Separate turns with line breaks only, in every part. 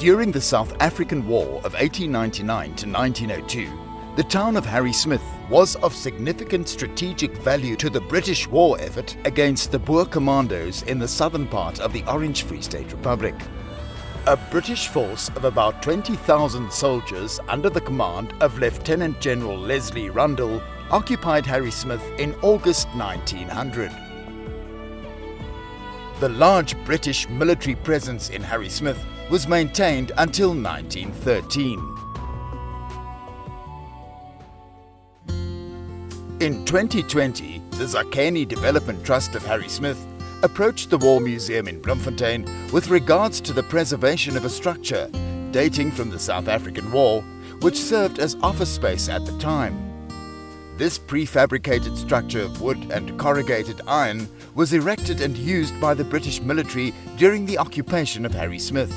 During the South African War of 1899 to 1902, the town of Harrismith was of significant strategic value to the British war effort against the Boer commandos in the southern part of the Orange Free State Republic. A British force of about 20,000 soldiers under the command of Lieutenant General Leslie Rundle occupied Harrismith in August 1900. The large British military presence in Harrismith was maintained until 1913. In 2020, the Zakheni Development Trust of Harrismith approached the War Museum in Bloemfontein with regards to the preservation of a structure dating from the South African War, which served as office space at the time. This prefabricated structure of wood and corrugated iron was erected and used by the British military during the occupation of Harrismith.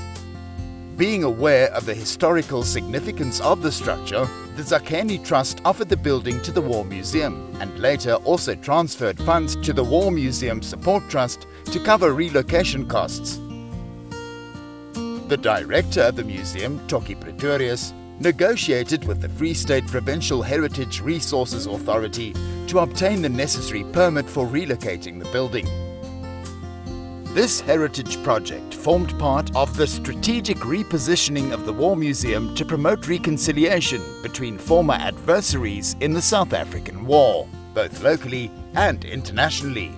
Being aware of the historical significance of the structure, the Zakheni Trust offered the building to the War Museum and later also transferred funds to the War Museum Support Trust to cover relocation costs. The director of the museum, Toki Pretorius, negotiated with the Free State Provincial Heritage Resources Authority to obtain the necessary permit for relocating the building. This heritage project formed part of the strategic repositioning of the War Museum to promote reconciliation between former adversaries in the South African War, both locally and internationally.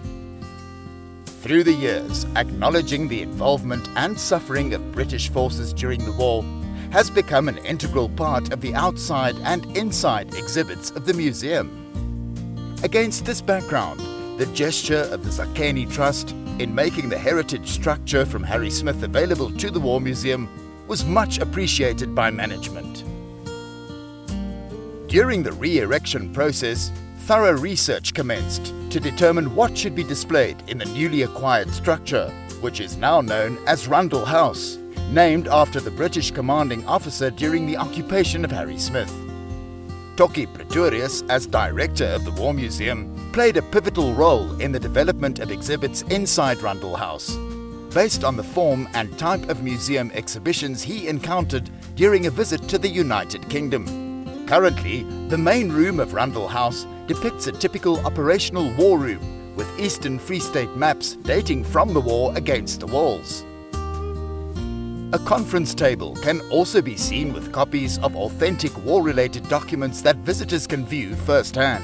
Through the years, acknowledging the involvement and suffering of British forces during the war has become an integral part of the outside and inside exhibits of the museum. Against this background, the gesture of the Zakheni Trust in making the heritage structure from Harrismith available to the War Museum was much appreciated by management. During the re-erection process, thorough research commenced to determine what should be displayed in the newly acquired structure, which is now known as Rundle House, named after the British commanding officer during the occupation of Harrismith. Toki Pretorius, as director of the War Museum, played a pivotal role in the development of exhibits inside Rundle House, based on the form and type of museum exhibitions he encountered during a visit to the United Kingdom. Currently, the main room of Rundle House depicts a typical operational war room with Eastern Free State maps dating from the war against the walls. A conference table can also be seen with copies of authentic war-related documents that visitors can view firsthand.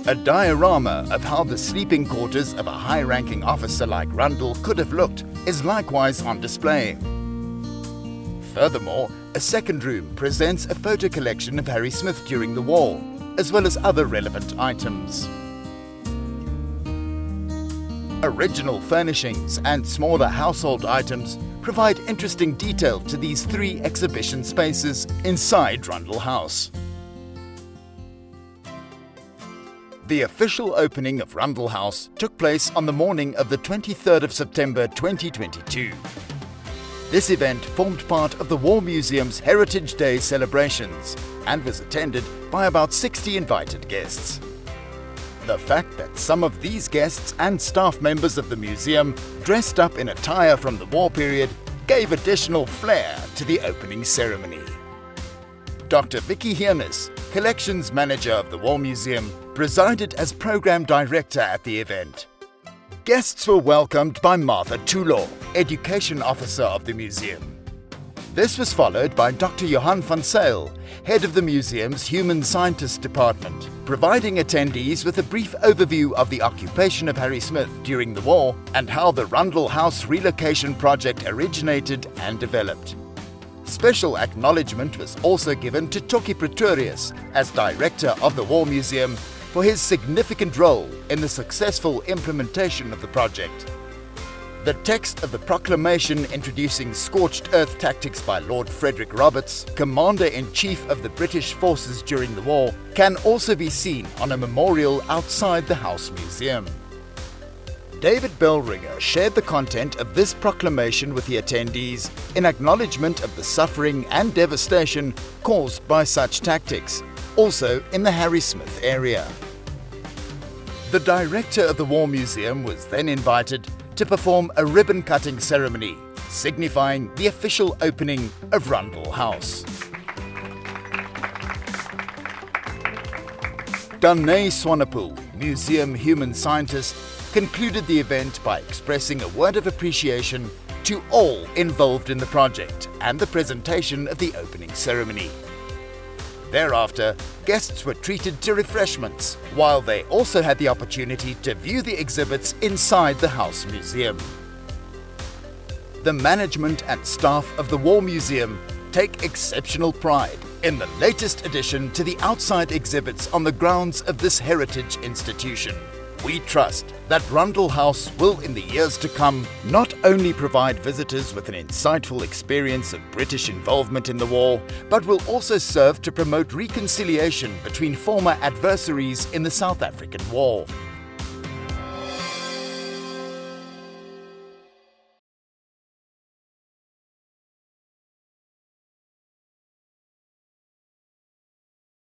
A diorama of how the sleeping quarters of a high-ranking officer like Rundle could have looked is likewise on display. Furthermore, a second room presents a photo collection of Harrismith during the war, as well as other relevant items. Original furnishings and smaller household items provide interesting detail to these three exhibition spaces inside Rundle House. The official opening of Rundle House took place on the morning of the 23rd of September 2022. This event formed part of the War Museum's Heritage Day celebrations and was attended by about 60 invited guests. The fact that some of these guests and staff members of the museum dressed up in attire from the war period gave additional flair to the opening ceremony. Dr. Vicky Hiernis, Collections Manager of the War Museum, presided as Program Director at the event. Guests were welcomed by Martha Tulo, Education Officer of the museum. This was followed by Dr. Johan van Zyl, Head of the museum's Human Scientists Department, providing attendees with a brief overview of the occupation of Harrismith during the war and how the Rundle House relocation project originated and developed. Special acknowledgement was also given to Toki Pretorius as Director of the War Museum for his significant role in the successful implementation of the project. The text of the proclamation introducing scorched earth tactics by Lord Frederick Roberts, Commander-in-Chief of the British forces during the war, can also be seen on a memorial outside the House Museum. David Bellringer shared the content of this proclamation with the attendees in acknowledgement of the suffering and devastation caused by such tactics, also in the Harrismith area. The director of the War Museum was then invited to perform a ribbon-cutting ceremony, signifying the official opening of Rundle House. Danay Swanepoel, museum human scientist, concluded the event by expressing a word of appreciation to all involved in the project and the presentation of the opening ceremony. Thereafter, guests were treated to refreshments, while they also had the opportunity to view the exhibits inside the House Museum. The management and staff of the War Museum take exceptional pride in the latest addition to the outside exhibits on the grounds of this heritage institution. We trust that Rundle House will, in the years to come, not only provide visitors with an insightful experience of British involvement in the war, but will also serve to promote reconciliation between former adversaries in the South African War.